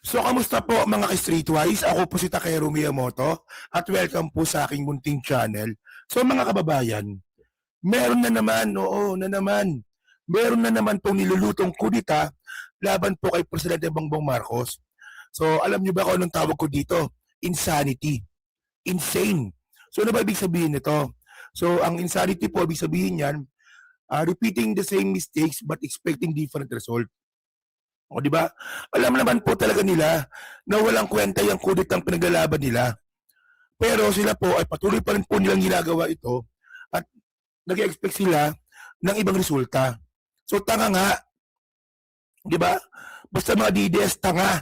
So, kamusta po mga ka-Streetwise? Ako po si Takeru Miyamoto at welcome po sa aking munting channel. So, mga kababayan, meron na naman, oo, na naman. Meron na naman pong nilulutong kudita laban po kay Presidente Bongbong Marcos. So, alam niyo ba kung anong tawag ko dito? Insanity. Insane. So, ano ba ibig sabihin nito? So, ang insanity po, ibig sabihin yan, repeating the same mistakes but expecting different result. O di ba? Alam naman po talaga nila na walang kwenta yung kuditang pinaglalaban nila. Pero sila po ay patuloy pa rin po nilang ginagawa ito at nag-expect sila ng ibang resulta. So tanga nga, di ba? Basta mga DDS tanga.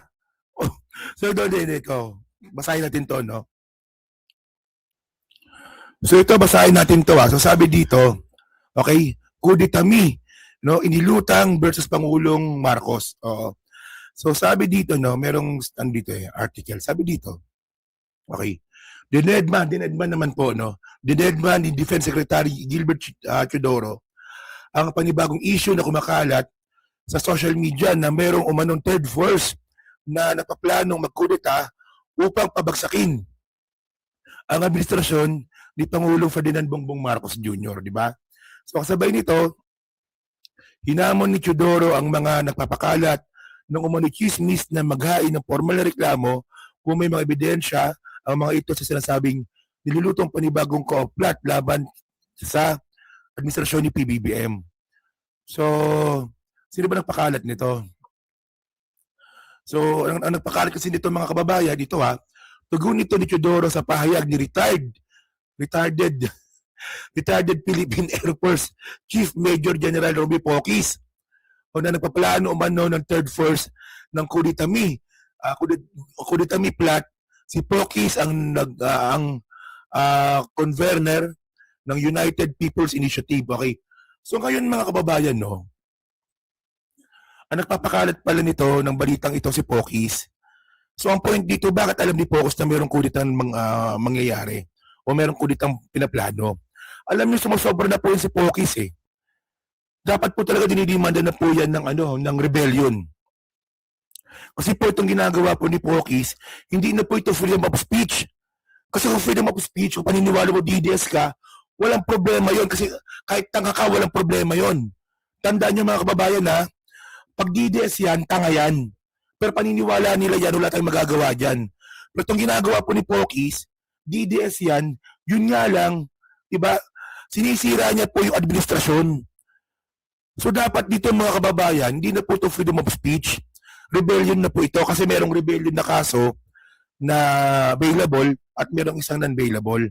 Oh, so doon din ito. Basahin natin to, no? So ito, basahin natin to. So sabi dito, okay, kuditami, no? Inilutang versus Pangulong Marcos. Oo. So sabi dito, no, merong dito article. Sabi dito, okay, dinedman naman po, no, dinedman ni Defense Secretary Gilbert Chodoro ang panibagong issue na kumakalat sa social media na merong umanong third force na napaplanong magkudeta upang pabagsakin ang administrasyon ni Pangulong Ferdinand Bongbong Marcos Jr., di ba? So kasabay nito, hinamon ni Chodoro ang mga nagpapakalat ng umano'y chismis na maghain ng formal na reklamo kung may mga ebidensya ang mga ito sa sinasabing nilulutong panibagong co-plot laban sa administrasyon ni PBBM. So, sino ba nagpakalat nito? So, ang nagpakalat kasi nito mga kababayan, dito tugon nito ni Chodoro sa pahayag ni retired Philippine Air Force Chief Major General Romy Poquis o na nagpaplano umano ng third force ng Kuditami. Kuditami plot, si Poquis ang convener ng United People's Initiative. Okay. So ngayon mga kababayan, no, ang nagpapakalat pala nito ng balitang ito si Poquis. So ang point dito, bakit alam ni Poquis na mayroong kuditang mangyayari o mayroong kuditang pinaplano? Alam niyo, sumusobra na po yun si Poquis eh. Dapat po talaga dinidimanda na po yan ng rebellion. Kasi po itong ginagawa po ni Poquis, hindi na po ito freedom of speech. Kasi kung freedom of speech, kung paniniwala mo DDS ka, walang problema yon. Kasi kahit tanga ka, walang problema yon. Tandaan nyo mga kababayan pag DDS yan, tanga yan. Pero paniniwala nila yan, wala tayong magagawa dyan. Pero itong ginagawa po ni Poquis, DDS yan, yun nga lang, diba, sinisira niya po yung administrasyon. So dapat dito mga kababayan, hindi na po ito freedom of speech. Rebellion na po ito kasi merong rebellion na kaso na available at merong isang non-available.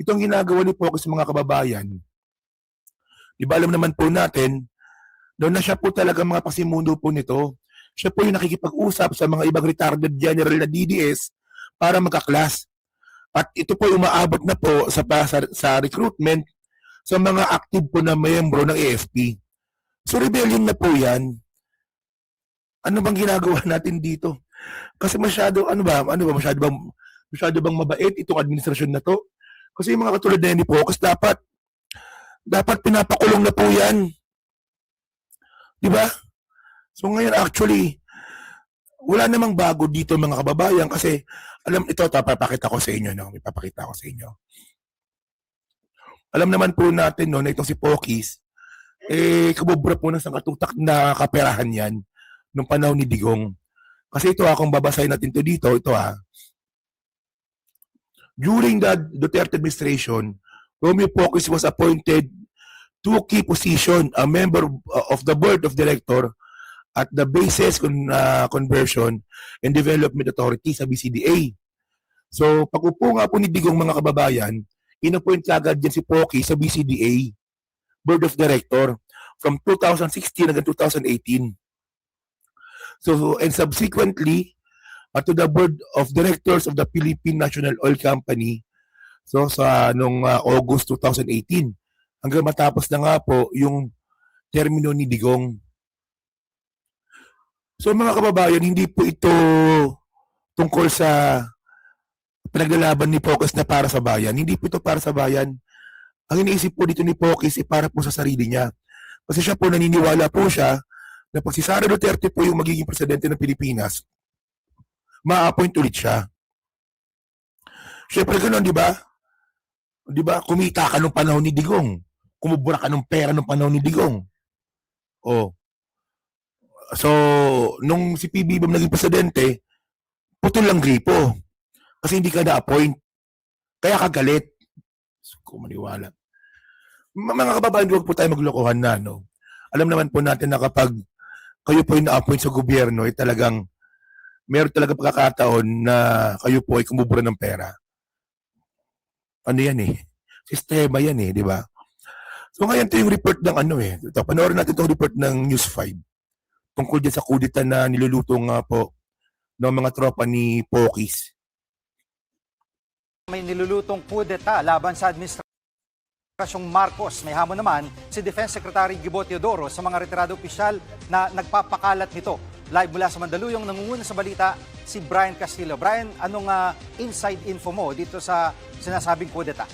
Itong ginagawa ni Poquis mga kababayan, di ba alam naman po natin, na siya po talaga mga pasimuno po nito. Siya po yung nakikipag-usap sa mga ibang retired general na DDS para magkaklas. At ito po yung umaabot na po sa recruitment sa mga active po na miyembro ng AFP. So rebellion na po yan. Ano bang ginagawa natin dito? Kasi masyado, masyado bang mabait itong administrasyon na to? Kasi yung mga katulad na ni Poquis, dapat pinapakulong na po yan. Di ba? So ngayon actually, wala namang bago dito mga kababayan kasi alam ito, papakita ko sa inyo, no? Ipapakita ko sa inyo. Alam naman po natin, no, na itong si Poquis, kabubra po ng sangkatutak na kaperahan yan nung panahon ni Digong. Kasi ito kung babasahin natin to dito, ito during the Duterte administration, Romeo Poquis was appointed to a key position, a member of the board of director at the Bases Conversion and Development Authority sa BCDA. So, pag-upo nga po ni Digong mga kababayan, inappoint agad dyan si Poquis sa BCDA, Board of Director, from 2016 hanggang 2018. So, and subsequently, to the Board of Directors of the Philippine National Oil Company, so sa nung August 2018, hanggang matapos na nga po yung termino ni Digong. So mga kababayan, hindi po ito tungkol sa pinaglalaban ni Poquis na para sa bayan. Hindi po ito para sa bayan. Ang iniisip po dito ni Poquis ay para po sa sarili niya. Kasi siya po naniniwala po siya na pag si Sara Duterte po yung magiging presidente ng Pilipinas, ma-appoint ulit siya. Siyempre gano'n, di ba? Di ba? Kumita ka nung panahon ni Digong. Kumubura ka ng pera nung panahon ni Digong. Oh. So, nung si PBBM naging presidente, putol lang gripo. Kasi hindi ka na-appoint. Kaya ka galit. Kung maniwala. Mga kababayan, huwag po tayo maglokohan na, no? Alam naman po natin na kapag kayo po ay na-appoint sa gobyerno, ay talagang meron talaga pagkakataon na kayo po ay kumubura ng pera. Ano yan eh? Sistema yan eh, di ba? So ngayon ito yung report ng ano eh. Ito, panoorin natin itong report ng News 5 tungkol dyan sa kudita na niluluto nga po ng mga tropa ni Pokis. May nilulutong kudeta laban sa Administrasyong Marcos. May hamon naman si Defense Secretary Gibo Teodoro sa mga retirado opisyal na nagpapakalat nito. Live mula sa Mandaluyong, nangunguna sa balita si Brian Castillo. Brian, anong inside info mo dito sa sinasabing kudeta?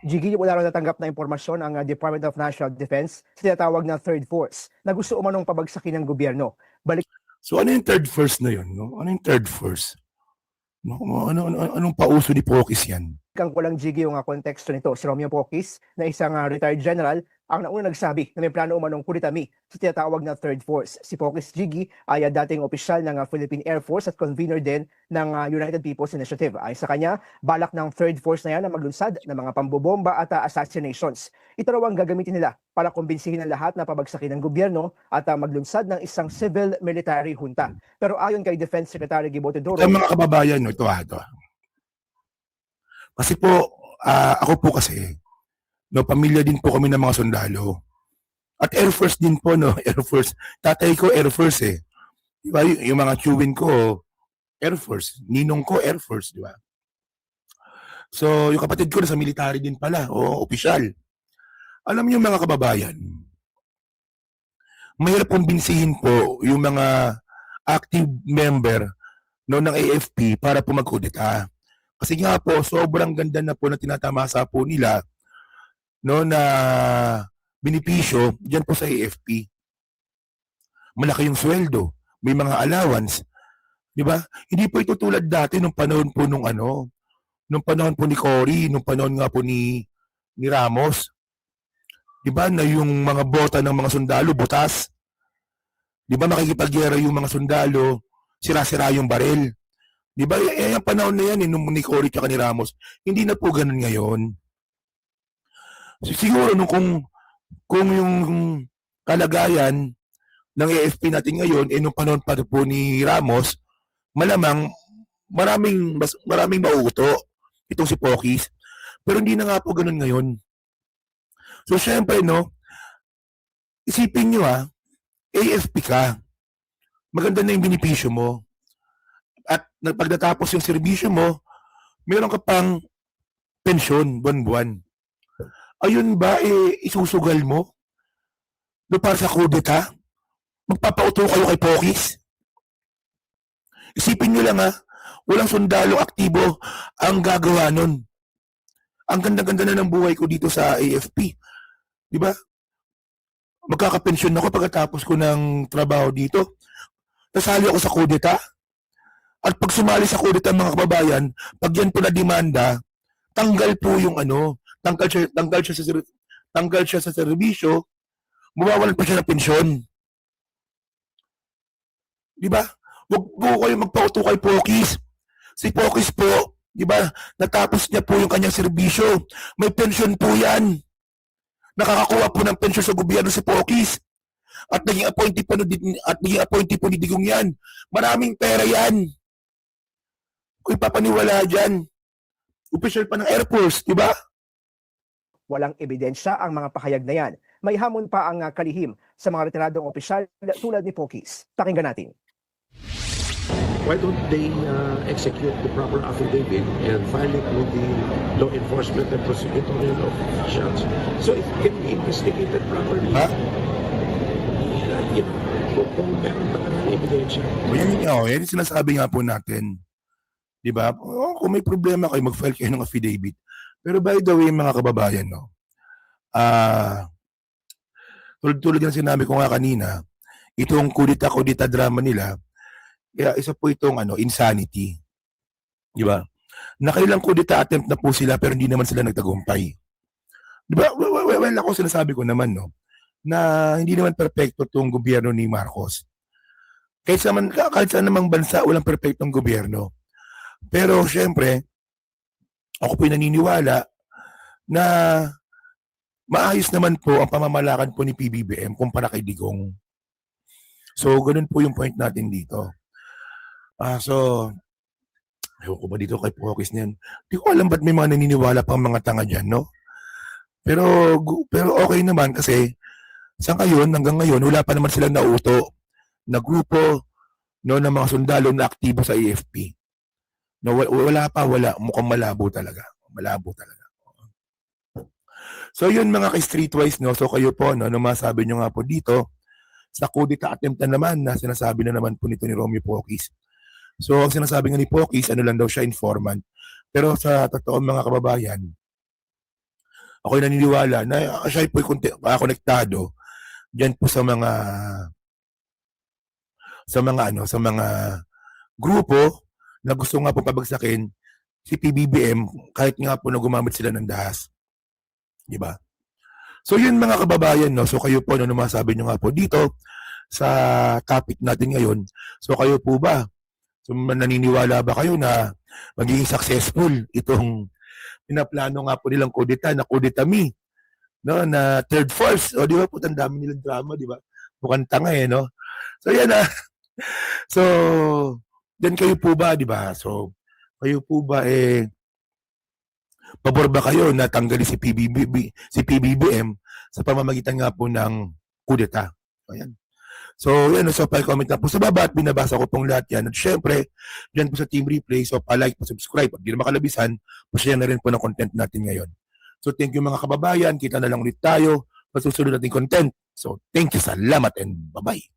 Jiggy, wala rin natanggap na impormasyon ang Department of National Defense sa tinatawag na Third Force na gusto umanong pabagsakin ng gobyerno. So ano yung third force na yun? No? Ano yung third force? No? Anong pauso ni Pokis yan? Kang walang Jiggy yung konteksto nito. Si Romeo Pokis, na isang retired general, ang nauna nagsabi na may plano umanong kuditami sa tinatawag na Third Force. Si Pokis Jiggy ay dating opisyal ng Philippine Air Force at convener din ng United People's Initiative. Ayon sa kanya, balak ng Third Force na yan na maglunsad ng mga pambobomba at assassinations. Ito raw ang gagamitin nila para kumbinsihin ang lahat na pabagsakin ng gobyerno at maglunsad ng isang civil-military junta. Pero ayon kay Defense Secretary Gibo Teodoro, Sa mga kababayan, no, ito. Kasi po, ako po kasi, no, pamilya din po kami ng mga sundalo. At Air Force din po, no, Air Force. Tatay ko Air Force eh. Diba, yung mga chewin ko, Air Force. Ninong ko, Air Force, di ba? So, yung kapatid ko sa military din pala, o opisyal. Alam niyo mga kababayan, mahirap kumbinsihin po yung mga active member no, ng AFP para po magkudeta. Kasi nga po, sobrang ganda na po na tinatamasa po nila no, na benepisyo dyan po sa AFP. Malaki yung sweldo, may mga allowance, di ba? Hindi po ito tulad dati nung panahon po nung panahon po ni Cory, nung panahon nga po ni Ramos. Di ba na yung mga bota ng mga sundalo, butas. Di ba makikipagyera yung mga sundalo, sira-sira yung baril. Di ba? Yung panahon na yan, nung ni Cory at ni Ramos, hindi na po ganun ngayon. Siguro nung kung yung kalagayan ng AFP natin ngayon, nung panahon pa po ni Ramos, malamang maraming mauuto itong si Pokis. Pero hindi na nga po ganun ngayon. So syempre, no, isipin nyo AFP ka, maganda na yung benepisyo mo. At pag natapos yung serbisyo mo, meron ka pang pensyon buwan-buwan. Ayun ba, isusugal mo? No, para sa kudeta? Magpapauto kayo kay Pokis? Isipin nyo lang walang sundalo aktibo ang gagawa nun. Ang ganda-ganda na ng buhay ko dito sa AFP. Di ba? Magkakapensyon ako pagkatapos ko ng trabaho dito. Nasali ako sa kudeta. At pag sumali sa kudeta mga kababayan, pag yan po na demanda, tanggal po yung tanggal siya sa serbisyo, mawawalan pa siya ng pensyon. Di ba? Huwag po kayo magpauto kay Pokis. Si Pokis po, di ba, natapos niya po yung kanyang serbisyo. May pensyon po yan. Nakakakuha po ng pensyon sa gobyerno si Pokis. At naging appointee po ni Digong yan. Maraming pera yan. Kung ipapaniwala dyan, official pa ng Air Force, di ba? walang ebidensya ang mga pahayag na yan. May hamon pa ang kalihim sa mga retiradong opisyal tulad ni Pokis. Pakinggan natin. Why don't they execute the proper affidavit and file it with the law enforcement and prosecutorial officials so it can be investigated properly? Ha? Kung meron pa ng ebidensya. Yan yung sinasabi nga po natin. Di ba? Kung may problema kayo, mag-file kayo ng affidavit. Pero by the way, mga kababayan, no? Tulad ng sinabi ko nga kanina, itong kudita drama nila, kaya isa po itong insanity. Di ba? Nakailang kudita attempt na po sila pero hindi naman sila nagtagumpay. Di ba? Well, ako sinasabi ko naman, no, na hindi naman perpekto itong gobyerno ni Marcos. Kahit saan namang bansa, walang perpektong gobyerno. Pero syempre, ako po naniniwala na maayos naman po ang pamamalakad po ni PBBM kumpara kay Digong. So, ganun po yung point natin dito. So, ewan ko ba dito kay Pokis niyan. Di ko alam ba't may mga naniniwala pang mga tanga dyan, no? Pero okay naman kasi hanggang ngayon, wala pa naman silang nauto na grupo, no, ng mga sundalo na aktibo sa AFP. No, wala. Mukhang malabo talaga. So yun mga ka-streetwise, no? So kayo po, no, masabi nyo nga po dito, sa kudita attempt na naman na sinasabi na naman po nito ni Romeo Pokis. So ang sinasabi nga ni Pokis, lang daw siya, informant. Pero sa totoong mga kababayan, ako'y naniniwala na siya po'y konektado diyan po sa mga grupo na gusto nga po pabagsakin si PBBM kahit nga po na gumamit sila ng dahas. Di ba? So yun mga kababayan, no? So kayo po, no, masabi nyo nga po dito sa topic natin ngayon. So kayo po ba? So naniniwala ba kayo na magiging successful itong pinaplano nga po nilang kudita na kudita me, no, na third force? O di ba po, ang dami nilang drama, di ba? Mukhang tanga no? So yan So, then kayo po ba, di ba? So, kayo po ba pabor ba kayo na tanggalin si PBBM sa pamamagitan nga po ng kudeta? Ayan. So, yan. So, pa-comment na po sa baba at binabasa ko pong lahat yan. At syempre, dyan po sa Team Replay. So, pa-like, pa-subscribe. At di na makalabisan, pa-share na rin po ng content natin ngayon. So, thank you mga kababayan. Kita na lang ulit tayo sa susunod nating content. So, thank you. Salamat and bye-bye.